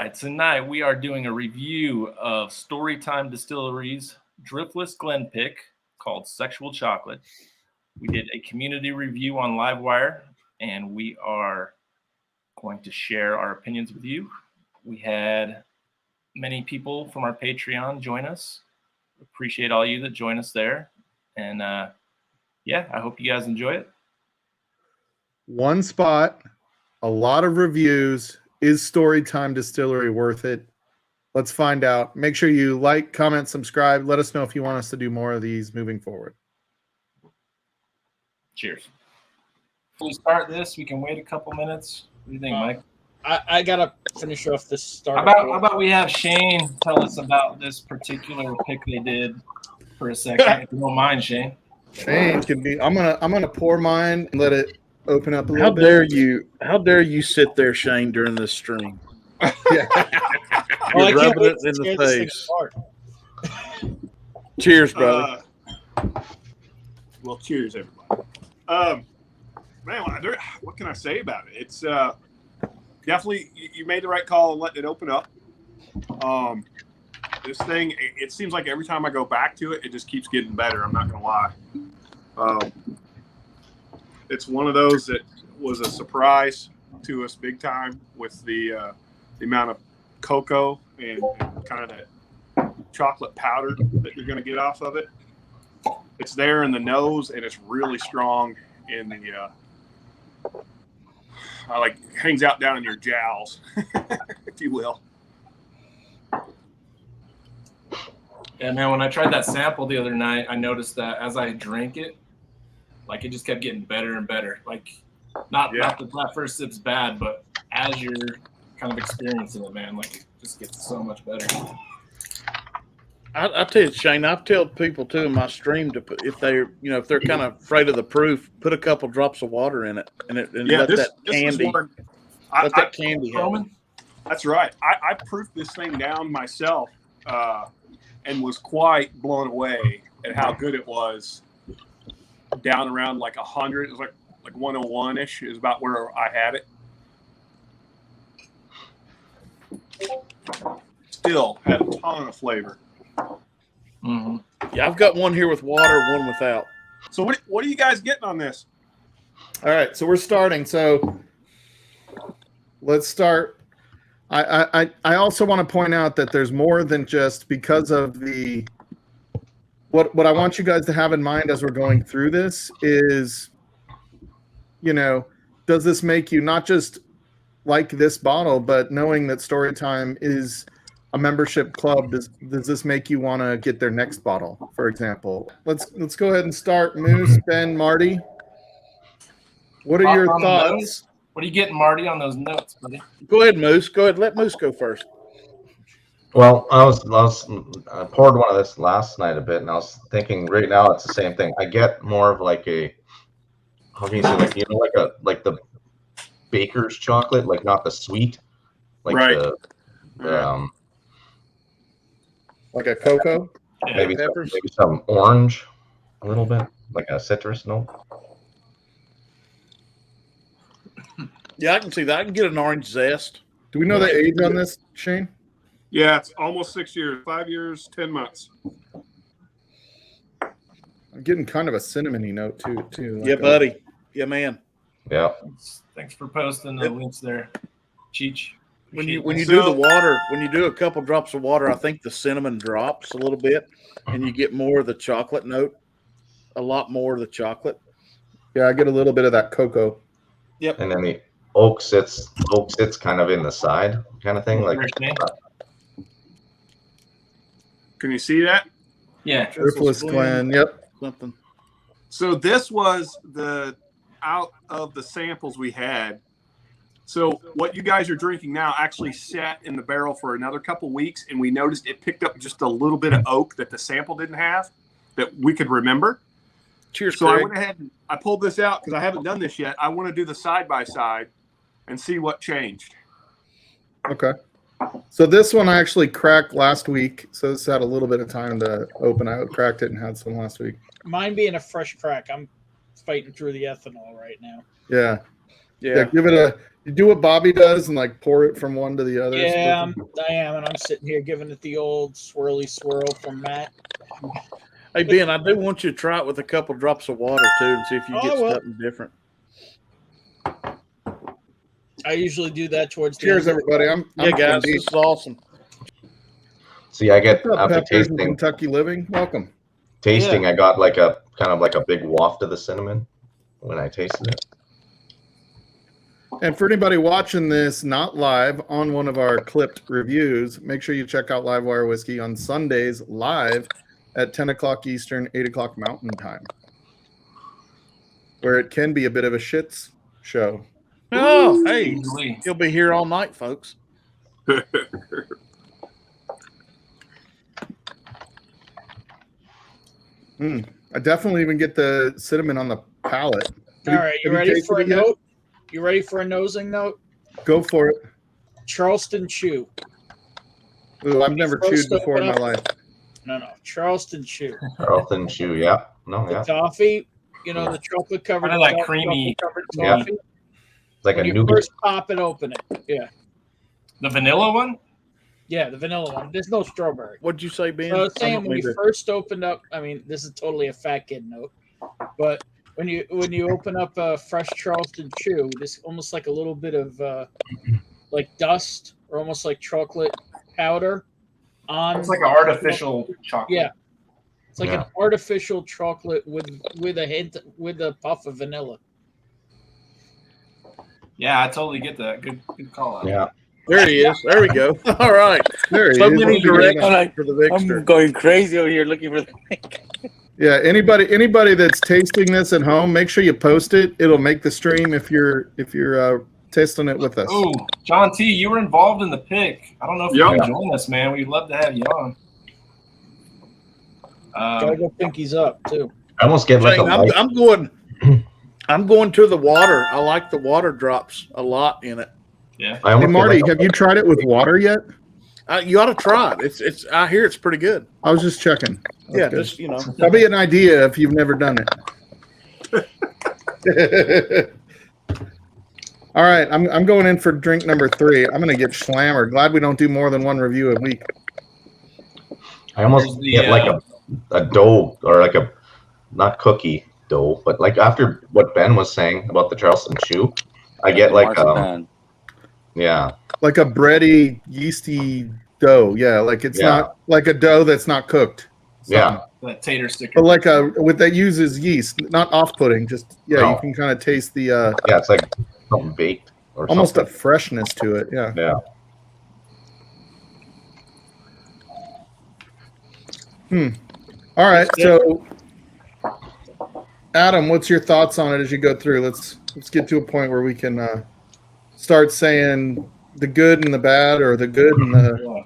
right, tonight we are doing a review of StoryTime Distillery's Driftless Glen Pick called Sexual Chocolate. We did a community review on Livewire, and we are going to share our opinions with you. We had many people from our Patreon join us. Appreciate all you that join us there. And yeah, I hope you guys enjoy it. One spot, a lot of reviews. Is StoryTime Distillery worth it? Let's find out. Make sure you like, comment, subscribe. Let us know if you want us to do more of these moving forward. Cheers. Before we start this, we can wait a couple minutes. What do you think, Mike? I gotta finish off this start. How about we have Shane tell us about this particular pick they did for a second, if you don't mind, Shane. Shane can be. I'm gonna pour mine and let it open up a little bit. How dare you sit there, Shane, during this stream? Yeah. Well, You're I can't rubbing wait it to in the tear this thing face. apart. Cheers, brother. Well, cheers, everybody. Man, what can I say about it? It's definitely, you made the right call and letting it open up. This thing, it seems like every time I go back to it, it just keeps getting better. I'm not going to lie. It's one of those that was a surprise to us big time with the amount of cocoa and kind of that chocolate powder that you're going to get off of it. It's there in the nose, and it's really strong in the hangs out down in your jowls, if you will. Yeah, man, when I tried that sample the other night, I noticed that as I drank it, like it just kept getting better and better. Like not that first sip's bad, but as you're kind of experiencing it, man, like it just gets so much better. I tell you, Shane, I've told people too in my stream to put, if they're kind of afraid of the proof, put a couple drops of water in it and let that candy. Let that candy happen. That's right. I proofed this thing down myself and was quite blown away at how good it was. Down around like 100, it was like 101-ish is about where I had it. Still had a ton of flavor. Mm-hmm. Yeah, I've got one here with water, one without. So what are you guys getting on this? All right, so we're starting. So let's start. I also want to point out that there's more than just because of the what I want you guys to have in mind as we're going through this is, does this make you not just like this bottle, but knowing that Storytime is a membership club, does this make you want to get their next bottle, for example? Let's go ahead and start. Moose, Ben, Marty. What are your thoughts? What are you getting, Marty, on those notes, buddy? Go ahead, Moose. Go ahead. Let Moose go first. Well, I poured one of this last night a bit, and I was thinking right now it's the same thing. I get more of like a, how can you say, like the baker's chocolate, like not the sweet, like right. Like a cocoa, maybe some orange, a little bit like a citrus note. Yeah, I can see that. I can get an orange zest. Do we know the age on this, Shane? Yeah, it's almost 6 years, 5 years, 10 months. I'm getting kind of a cinnamony note too. Yeah, buddy. Yeah, man. Yeah. Thanks for posting the links there, Cheech. When you do the water, when you do a couple drops of water, I think the cinnamon drops a little bit, and you get more of the chocolate note. A lot more of the chocolate. Yeah, I get a little bit of that cocoa. Yep. And then the oak sits kind of in the side, kind of thing. Like. Can you see that? Yeah. Driftless Glen. Yep. Something. So this was out of the samples we had. So what you guys are drinking now actually sat in the barrel for another couple weeks, and we noticed it picked up just a little bit of oak that the sample didn't have that we could remember. Cheers, So Craig. I went ahead and I pulled this out because I haven't done this yet. I want to do the side-by-side and see what changed. Okay. So this one I actually cracked last week, so this had a little bit of time to open. I cracked it and had some last week. Mine being a fresh crack, I'm fighting through the ethanol right now. Yeah. Give it You do what Bobby does and like pour it from one to the other. Yeah, I am, and I'm sitting here giving it the old swirly swirl from Matt. Hey Ben, I do want you to try it with a couple drops of water too, and see if you get something different. I usually do that towards the Cheers, end. everybody. I'm guys, this is awesome. See, I get What's up, after Peppers in tasting. Kentucky Living. Welcome. I got like a kind of like a big waft of the cinnamon when I tasted it. And for anybody watching this not live on one of our clipped reviews, make sure you check out Livewire Whiskey on Sundays live at 10 o'clock Eastern, 8 o'clock Mountain Time, where it can be a bit of a shits show. Oh, hey, Usually. he'll be here all night, folks. I definitely even get the cinnamon on the palate. All right, you ready for a tasted it yet? note? You ready for a nosing note? Go for it. Charleston Chew. Ooh, I've never First chewed before in my open life. No, Charleston Chew. Carlton Chew, yeah. No, The yeah. toffee, the chocolate covered. Kinda like creamy. Yeah. Toffee. It's like When a you nougat. first pop it open, yeah, The vanilla one? yeah, the vanilla one. There's no strawberry. What'd you say, Ben? So I was I saying don't when you mean to- first opened up, I mean, this is totally a fat kid note, but when you open up a fresh Charleston Chew, there's almost like a little bit of like dust or almost like chocolate powder on. It's like an artificial chocolate. Yeah, it's like an artificial chocolate with a puff of vanilla. Yeah, I totally get that. Good call out. Yeah. There he is. There we go. All right. There he So is. many directions for the I'm Victor. going crazy over here looking for the Yeah, anybody that's tasting this at home, make sure you post it. It'll make the stream if you're tasting it with us. Oh, John T, you were involved in the pick. I don't know if you Yep. can join us, man. We'd love to have you on. Gotta go pinkies up too. I almost get like a Shane, light. I'm going to the water. I like the water drops a lot in it. Yeah. I Hey almost get Marty, like a- have you tried it with water yet? You ought to try it. It's. I hear it's pretty good. I was just checking. That's Yeah, good. just That'll be an idea if you've never done it. All right, I'm going in for drink number 3. I'm gonna get slammered. Glad we don't do more than one review a week. I almost There's the, get like a dough or like a not cookie dough, but like after what Ben was saying about the Charleston Chew, I get like yeah. Like a bready, yeasty dough. Yeah, like it's not like a dough that's not cooked. Yeah. That tater sticker. But like that uses yeast, not off-putting. Just No. you can kind of taste the Yeah, it's like something baked or almost something. a freshness to it. Yeah. Yeah. All right, so Adam, what's your thoughts on it as you go through? Let's get to a point where we can start saying the good and the bad, or the good and the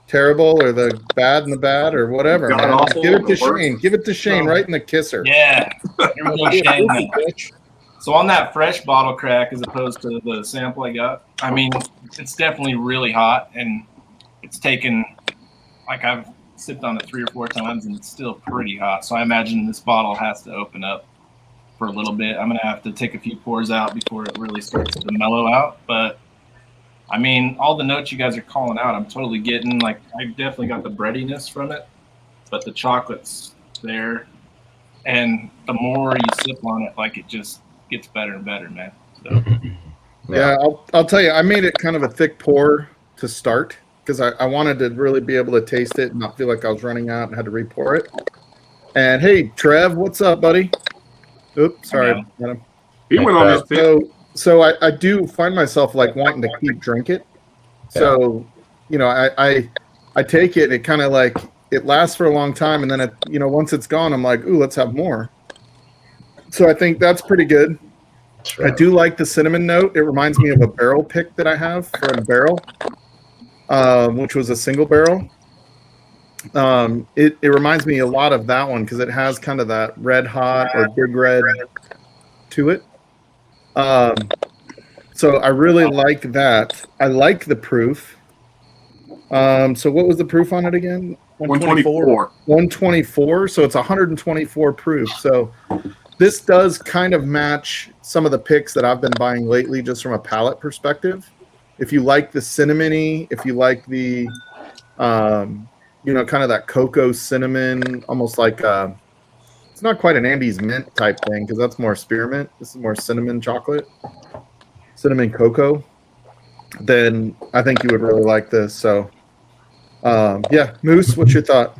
terrible, or the bad and the bad, or whatever. God Man. awful, Give it to the worst. Shane. Give it to Shane right in the kisser. Yeah. Here we go, Shane. Bitch. So on that fresh bottle crack, as opposed to the sample I got, I mean, it's definitely really hot, and it's taken, like I've sipped on it 3 or 4 times, and it's still pretty hot. So I imagine this bottle has to open up for a little bit. I'm gonna have to take a few pours out before it really starts to mellow out. But I mean, all the notes you guys are calling out, I'm totally getting. Like, I definitely got the breadiness from it, but the chocolate's there, and the more you sip on it, like, it just gets better and better, man. So. Yeah, I'll tell you, I made it kind of a thick pour to start because I wanted to really be able to taste it and not feel like I was running out and had to re-pour it. And hey, Trev, what's up, buddy? Oops, sorry, Adam. He went on his pick. So I do find myself like wanting to keep drink it. So, I take it and it kind of like, it lasts for a long time. And then it, once it's gone, I'm like, ooh, let's have more. So I think that's pretty good. I do like the cinnamon note. It reminds me of a barrel pick that I have from Barrel, which was a single barrel. It reminds me a lot of that one because it has kind of that red hot or big red to it. So I really like that. I like the proof. So what was the proof on it again? 124. 124. So it's 124 proof. So This does kind of match some of the picks that I've been buying lately, just from a palate perspective. If you like the cinnamony, if you like the, kind of that cocoa cinnamon, almost like it's not quite an Andes mint type thing because that's more spearmint. This is more cinnamon chocolate, cinnamon cocoa. Then I think you would really like this. So, Moose, what's your thought?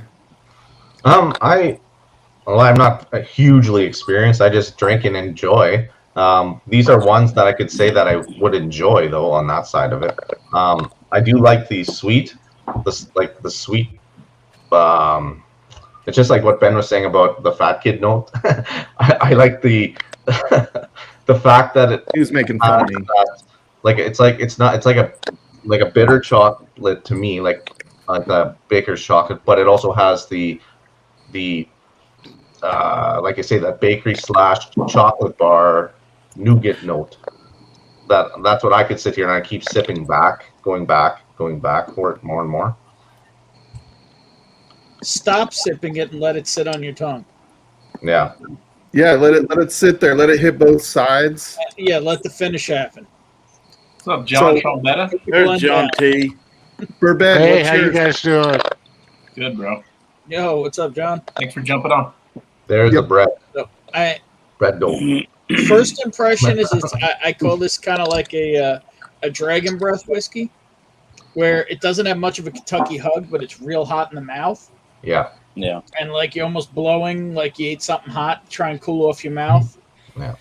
I'm not hugely experienced. I just drink and enjoy. These are ones that I could say that I would enjoy, though, on that side of it. I do like the sweet, the sweet. It's just like what Ben was saying about the fat kid note. I like the the fact that he was making fun of me. It's like a bitter chocolate to me, like the baker's chocolate, but it also has the like I say, that bakery / chocolate bar nougat note. That's what I could sit here and I keep sipping going back for it more and more. Stop sipping it and let it sit on your tongue. Yeah. Yeah, let it sit there. Let it hit both sides. Yeah, let the finish happen. What's up, John Trombetta? There's John T. Bourbon, hey, how you guys doing? Good, bro. Yo, what's up, John? Thanks for jumping on. There's the bread. So, Bread dough. First impression is I call this kind of like a dragon breath whiskey, where it doesn't have much of a Kentucky hug, but it's real hot in the mouth. Yeah. Yeah. And like you're almost blowing, like you ate something hot to try and cool off your mouth. Yeah.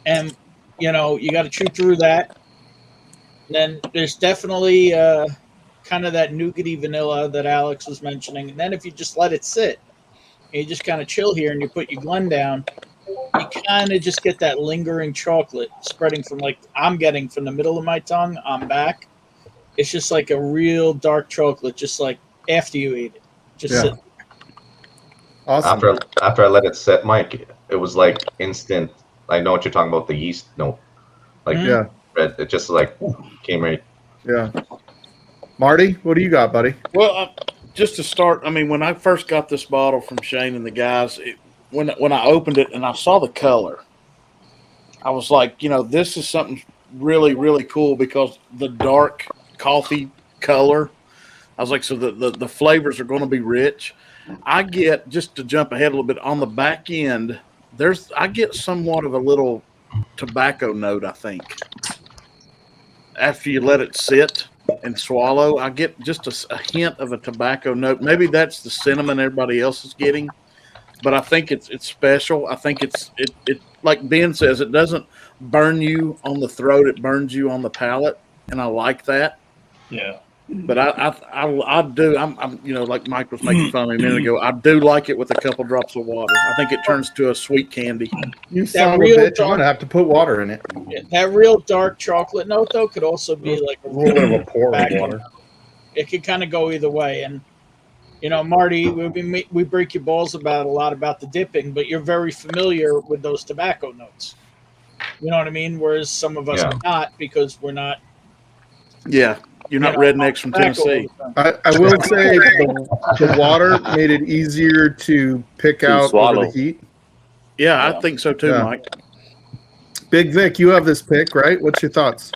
And, you got to chew through that. And then there's definitely kind of that nougaty vanilla that Alex was mentioning. And then if you just let it sit, and you just kind of chill here and you put your Glen down, you kind of just get that lingering chocolate spreading from, like, I'm getting from the middle of my tongue on back. It's just like a real dark chocolate, just like after you eat it. Just sit. Awesome. After I let it sit, Mike, it was like instant. I know what you're talking about, the yeast note. Like, it just like came right. Yeah. Marty, what do you got, buddy? Well, just to start, I mean, when I first got this bottle from Shane and the guys, when I opened it and I saw the color, I was like, this is something really, really cool because the dark coffee color. I was like, so the flavors are going to be rich. I get, just to jump ahead a little bit, on the back end, I get somewhat of a little tobacco note, I think. After you let it sit and swallow, I get just a hint of a tobacco note. Maybe that's the cinnamon everybody else is getting, but I think it's special. I think it like Ben says, it doesn't burn you on the throat; it burns you on the palate, and I like that. Yeah. But I do. I'm like Mike was making fun of me a minute ago. I do like it with a couple drops of water. I think it turns to a sweet candy. You son of a bitch! I'm gonna have to put water in it. That real dark chocolate note, though, could also be like a little bit of a pour of water. It could kind of go either way. And Marty, we break your balls about a lot about the dipping, but you're very familiar with those tobacco notes. You know what I mean? Whereas some of us are not, because we're not. Yeah. You're not rednecks from Tennessee. I will say the water made it easier to pick out over the heat. Yeah, I think so too, Mike. Big Vic, you have this pick, right? What's your thoughts?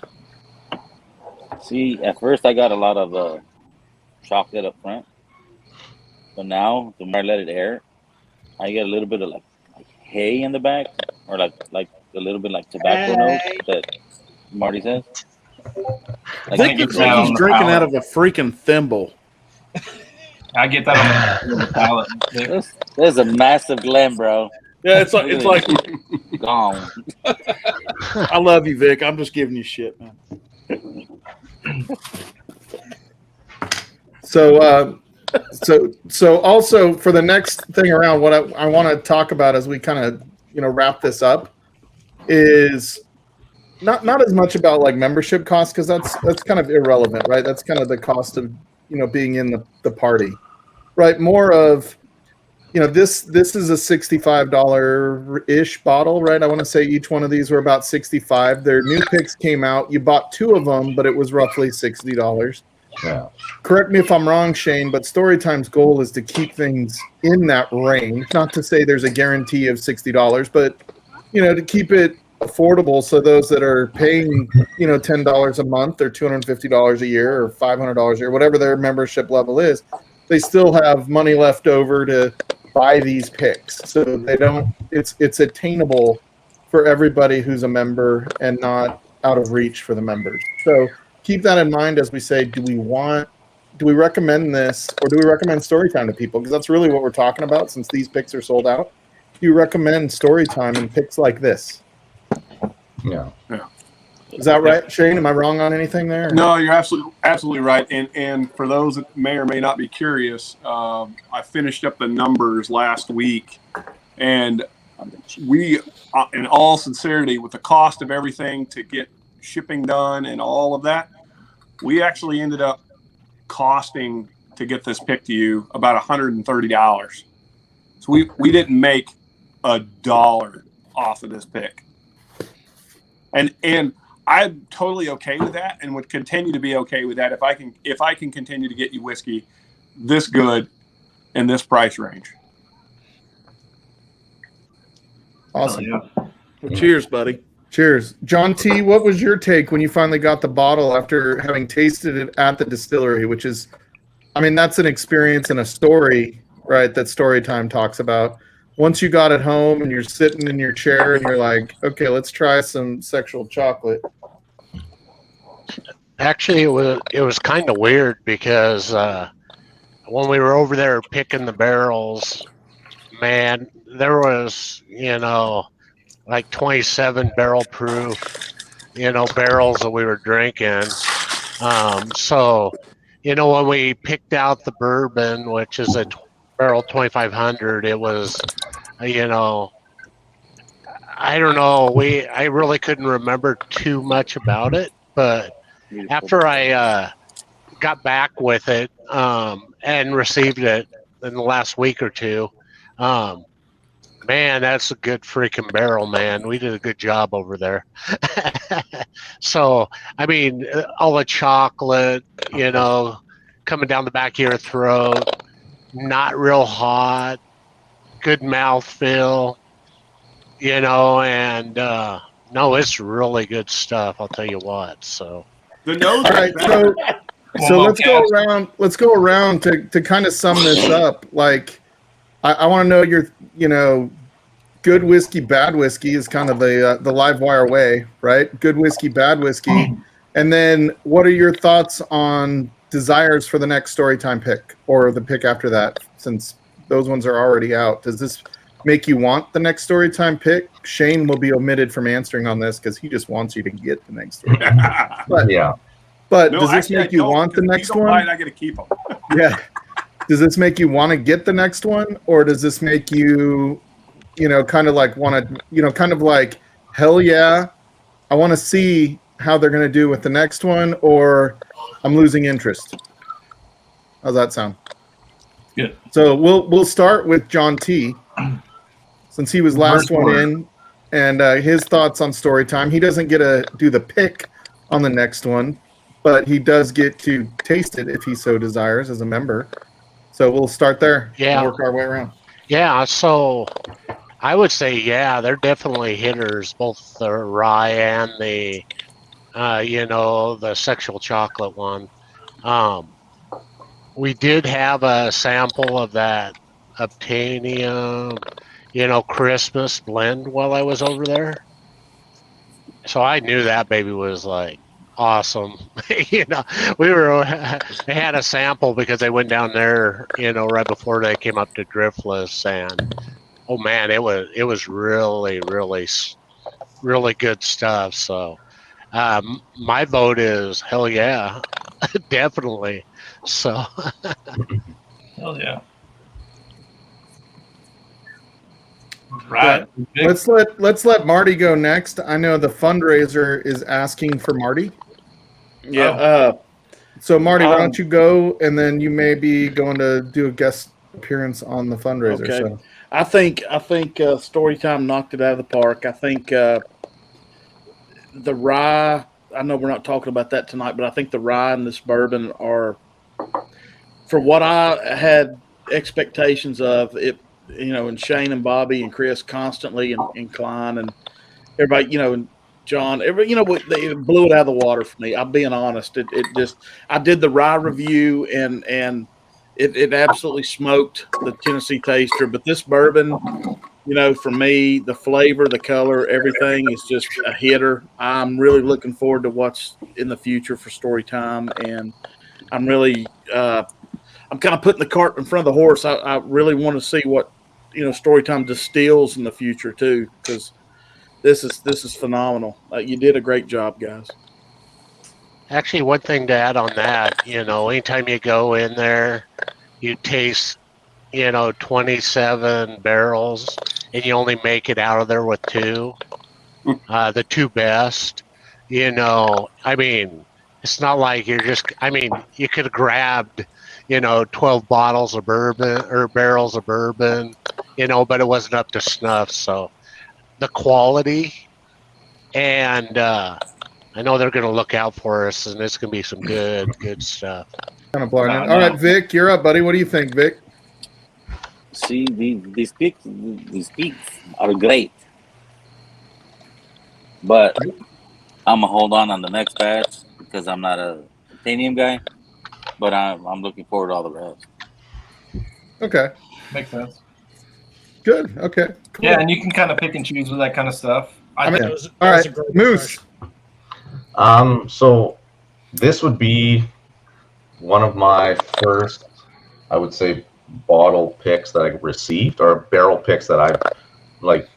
See, at first I got a lot of chocolate up front, but now the more I let it air, I get a little bit of like hay in the back, or like a little bit like tobacco notes that Marty says. I think it's like he's drinking out of a freaking thimble. I get that on the palate. There's a massive Glen, bro. Yeah, it's like gone. I love you, Vic. I'm just giving you shit, man. So also for the next thing around, what I want to talk about as we kind of wrap this up is not as much about like membership costs, because that's kind of irrelevant, right? That's kind of the cost of being in the party, right? More of this is a $65-ish bottle, right? I want to say each one of these were about $65. Their new picks came out. You bought 2 of them, but it was roughly $60. Yeah. Correct me if I'm wrong, Shane, but Storytime's goal is to keep things in that range. Not to say there's a guarantee of $60, but to keep it affordable so those that are paying $10 a month or $250 a year or $500 a year, whatever their membership level is, they still have money left over to buy these picks. So they don't. It's attainable for everybody who's a member and not out of reach for the members. So keep that in mind as we say, do we recommend this, or do we recommend Storytime to people? Because that's really what we're talking about, since these picks are sold out. Do you recommend Storytime and picks like this? Yeah. Is that right, Shane? Am I wrong on anything there? No, you're absolutely right. And for those that may or may not be curious, I finished up the numbers last week, and we, in all sincerity, with the cost of everything to get shipping done and all of that, we actually ended up costing to get this pick to you about $130. So we didn't make $1 off of this pick, and I'm totally okay with that, and would continue to be okay with that if I can continue to get you whiskey this good in this price range. Awesome. Well, cheers, buddy. Cheers. John T., what was your take when you finally got the bottle after having tasted it at the distillery, which is, that's an experience and a story, right, that Storytime talks about. Once you got it home and you're sitting in your chair and you're like, okay, let's try some sexual chocolate. Actually, it was kind of weird because when we were over there picking the barrels, man, there was, like 27 barrel proof, barrels that we were drinking. So, when we picked out the bourbon, which is a barrel 2500, it was, I don't know. I really couldn't remember too much about it, but after I got back with it and received it in the last week or two, man, that's a good freaking barrel, man. We did a good job over there. So, all the chocolate, coming down the back of your throat, not real hot, good mouthfeel, and no, it's really good stuff. I'll tell you what. So the nose. All right, so let's go around to kind of sum this up. Like, I want to know your good whiskey, bad whiskey is kind of the live wire way, right? Good whiskey, bad whiskey, and then what are your thoughts on desires for the next Storytime pick or the pick after that? Since those ones are already out, does this make you want the next Storytime pick? Shane will be omitted from answering on this because he just wants you to get the next Storytime. But does this make you want the next one? I got to keep them. Yeah. Does this make you want to get the next one, or does this make you, kind of like want to, kind of like, hell yeah, I want to see how they're going to do with the next one, or I'm losing interest? How's that sound? Good. So we'll start with John T., since he was last one in, and his thoughts on Storytime. He doesn't get to do the pick on the next one, but he does get to taste it if he so desires as a member. So we'll start there. Yeah. And work our way around. Yeah, so I would say, they're definitely hitters, both the rye and the, the sexual chocolate one. We did have a sample of that Obtanium, Christmas blend while I was over there. So I knew that baby was like awesome. They had a sample because they went down there, right before they came up to Driftless, and oh man, it was really, really, really good stuff. So my vote is hell yeah, definitely. So Hell yeah. Right. Let's let Marty go next. I know the fundraiser is asking for Marty. Yeah. So Marty, why don't you go, and then you may be going to do a guest appearance on the fundraiser. Okay. So. I think Storytime knocked it out of the park. I think the rye I know we're not talking about that tonight, but I think the rye and this bourbon are, for what I had expectations of, it, and Shane and Bobby and Chris constantly and Klein and everybody, and John, they blew it out of the water for me. I'm being honest. It just, I did the rye review and it absolutely smoked the Tennessee Taster, but this bourbon, for me, the flavor, the color, everything is just a hitter. I'm really looking forward to what's in the future for Storytime, and I'm really, I'm kind of putting the cart in front of the horse. I really want to see what Storytime distills in the future too, because this is phenomenal. You did a great job, guys. Actually, one thing to add on that, anytime you go in there, you taste, 27 barrels, and you only make it out of there with 2, the 2 best. I mean, it's not like you're just. I mean, you could have grabbed, 12 bottles of bourbon or barrels of bourbon, but it wasn't up to snuff. So the quality, and I know they're going to look out for us, and it's going to be some good stuff. Kind of blinded. All right, Vic, you're up, buddy. What do you think, Vic? See, these peaks are great, but I'm gonna hold on the next batch because I'm not a titanium guy, but I'm looking forward to all the rest. Okay, Makes sense. good. Okay, cool. Yeah, and you can kind of pick and choose with that kind of stuff. I mean, That was all a right, great Moose. impression. So this would be one of my first, I would say, bottle picks that I received, or barrel picks that I've like,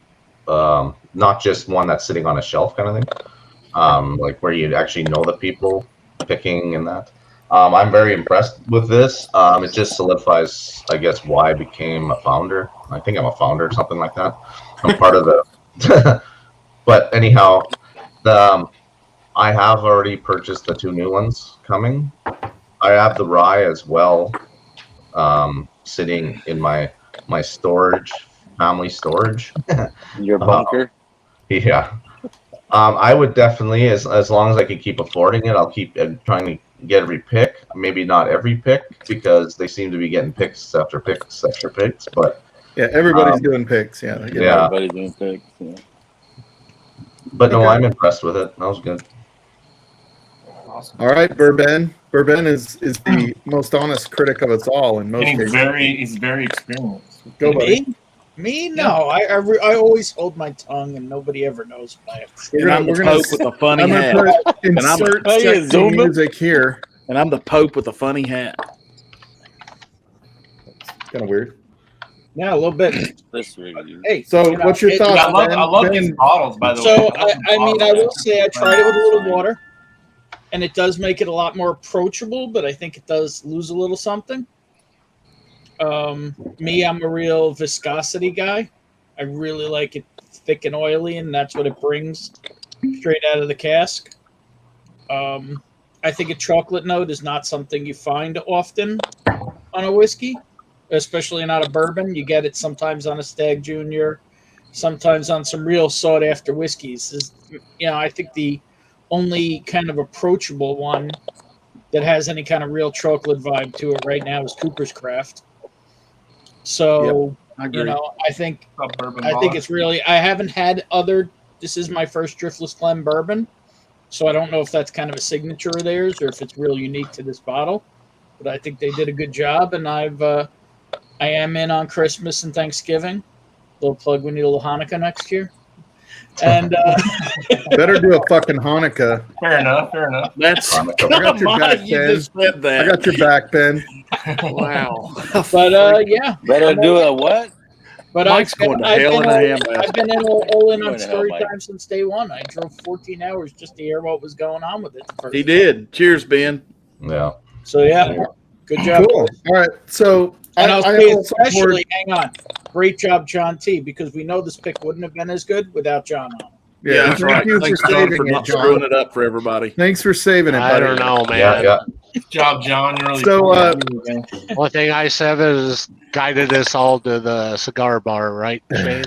not just one that's sitting on a shelf kind of thing, like where you actually know the people picking and that. I'm very impressed with this. It just solidifies, I guess, why I became a founder. I think I'm a founder or something like that. I'm part of the, but anyhow, I have already purchased the 2 new ones coming. I have the rye as well, sitting in my storage, family storage. Your bunker. Yeah. I would definitely, as long as I can keep affording it, I'll keep trying to get every pick. Maybe not every pick, because they seem to be getting picks after picks after picks. But Yeah, everybody's doing picks. Yeah. Yeah. Everybody's doing picks. Yeah. But no, Okay. I'm impressed with it. That was good. Awesome. All right, Bourbon. Bourbon is the most honest critic of us all in most And cases. he's very experienced. Go, buddy. Me? No. I always hold my tongue, and nobody ever knows my And I'm the We're gonna- Pope with a funny I'm hat. gonna put I'm- insert Hey, sexy Zuma. music here. And I'm the Pope with a funny hat. Kind of weird. Yeah, a little bit. This review. Hey, So, you know, what's your it- thoughts? I love Ben? these bottles, by the way. So love these I mean, I bottles. will say I tried it with a little water, and it does make it a lot more approachable. But I think it does lose a little something. Me, I'm a real viscosity guy. I really like it thick and oily, and that's what it brings straight out of the cask. I think a chocolate note is not something you find often on a whiskey, especially not a bourbon. You get it sometimes on a Stag Junior, sometimes on some real sought-after whiskeys. I think the only kind of approachable one that has any kind of real chocolate vibe to it right now is Cooper's Craft. So, I agree. I think Bourbon it's really. I haven't had other. This is my first Driftless Glen bourbon, so I don't know if that's kind of a signature of theirs or if it's real unique to this bottle. But I think they did a good job, and I am in on Christmas and Thanksgiving. Little plug: we need a little Hanukkah next year. And Better do a fucking Hanukkah. Fair enough. That's I got your back, you Ben. just said that. I got your back, Ben. Wow. but yeah, Better do a what? but Mike's going to hell in a handbasket. I've been all in on Going to hell, Mike. Storytime since day one. I drove 14 hours just to hear what was going on with it. the first He time. did. Cheers, Ben. Yeah. So yeah, good job. Cool. All right. So, And I'll I say also especially, hang on, great job, John T. Because we know this pick wouldn't have been as good without John on. Yeah, that's thank right. you Thanks, for John, saving for it, not John. screwing it up for everybody. Thanks for saving it, I buddy. don't know, man. Yeah. Good job, John. You're really So, One thing I said is guided us all to the cigar bar, right, Shane?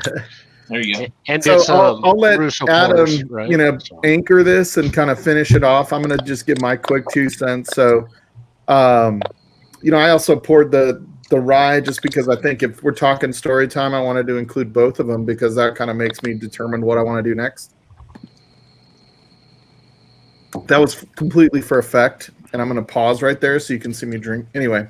There you go. And So get some I'll let Russo Adam, Force, right? So, anchor this and kind of finish it off. I'm going to just give my quick 2 cents. So, I also poured the rye just because I think if we're talking story time, I wanted to include both of them because that kind of makes me determine what I want to do next. That was completely for effect, and I'm going to pause right there so you can see me drink. Anyway,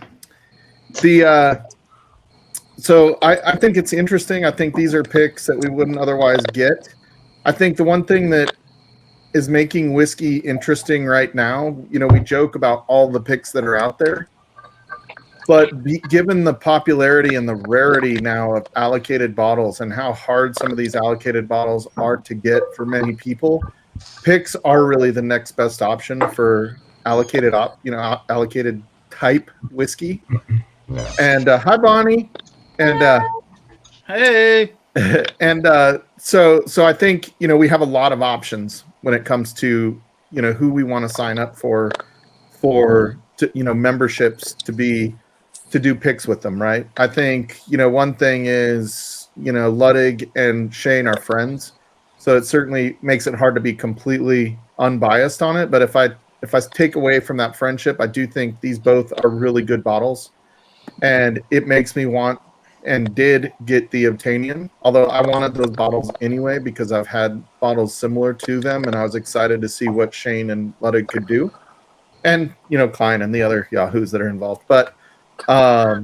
so I think it's interesting. I think these are picks that we wouldn't otherwise get. I think the one thing that is making whiskey interesting right now, we joke about all the picks that are out there, but given the popularity and the rarity now of allocated bottles and how hard some of these allocated bottles are to get for many people, picks are really the next best option for allocated type whiskey. Yeah. And hi, Bonnie. And Hey. and so I think we have a lot of options when it comes to who we want to sign up for memberships to do picks with them, right? I think one thing is Ludwig and Shane are friends, so it certainly makes it hard to be completely unbiased on it. But if I take away from that friendship, I do think these both are really good bottles, and it makes me want and did get the Obtanian, although I wanted those bottles anyway because I've had bottles similar to them, and I was excited to see what Shane and Ludwig could do, and Klein and the other yahoos that are involved. But I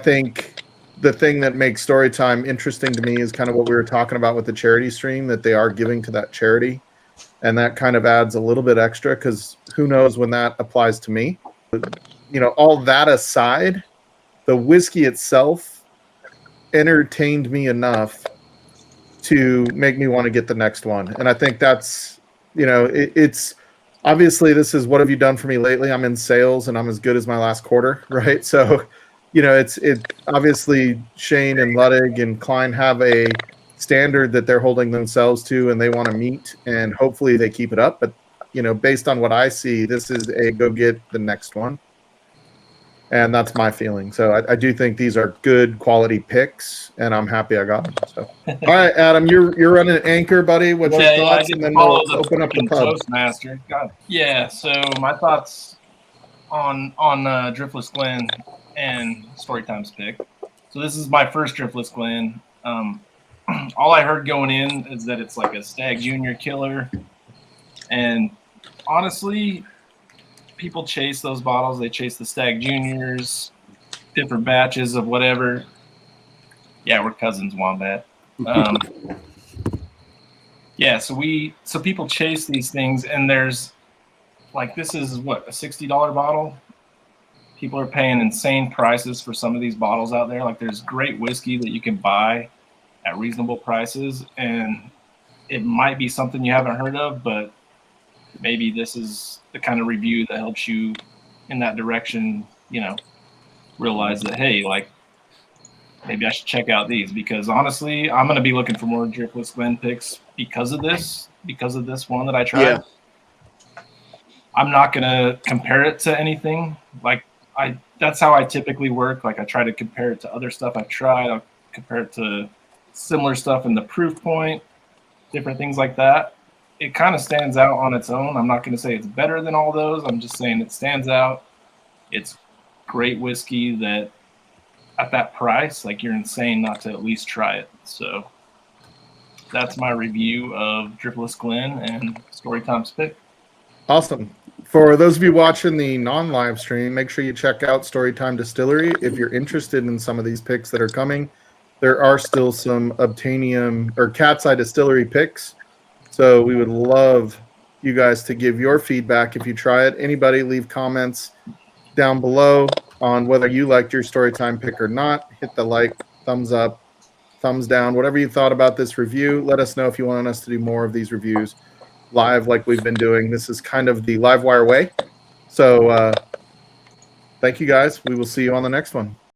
think the thing that makes Storytime interesting to me is kind of what we were talking about with the charity stream, that they are giving to that charity, and that kind of adds a little bit extra because who knows when that applies to me. All that aside, the whiskey itself entertained me enough to make me want to get the next one. And I think that's, it's obviously this is what have you done for me lately? I'm in sales and I'm as good as my last quarter, right? So, it's obviously Shane and Ludwig and Klein have a standard that they're holding themselves to and they want to meet, and hopefully they keep it up. But, based on what I see, this is a go get the next one. And that's my feeling. So I do think these are good quality picks, and I'm happy I got them. So, all right, Adam, you're running anchor, buddy. What's your thoughts? And then we'll open up the pub. Toastmaster. God. Yeah. So my thoughts on Driftless Glen and Storytime's pick. So this is my first Driftless Glen. All I heard going in is that it's like a Stag Junior killer, and honestly, people chase those bottles. They chase the Stag Juniors, different batches of whatever. Yeah, we're cousins, Wombat. Yeah, so people chase these things, and there's this is what, a $60 bottle. People are paying insane prices for some of these bottles out there. There's great whiskey that you can buy at reasonable prices, and it might be something you haven't heard of, but maybe this is the kind of review that helps you in that direction, realize that, hey, maybe I should check out these, because honestly, I'm going to be looking for more Driftless Glen picks because of this one that I tried. Yeah. I'm not going to compare it to anything. That's how I typically work. I try to compare it to other stuff I've tried. I'll compare it to similar stuff in the proof point, different things like that. It kind of stands out on its own. I'm not going to say it's better than all those. I'm just saying it stands out. It's great whiskey that at that price, you're insane not to at least try it. So that's my review of Driftless Glen and Storytime's pick. Awesome. For those of you watching the non-live stream, make sure you check out Storytime Distillery. If you're interested in some of these picks that are coming, there are still some Obtanium or Cat's Eye Distillery picks. So we would love you guys to give your feedback if you try it. Anybody leave comments down below on whether you liked your Storytime pick or not. Hit the like, thumbs up, thumbs down, whatever you thought about this review. Let us know if you want us to do more of these reviews live like we've been doing. This is kind of the Livewire way. So thank you guys. We will see you on the next one.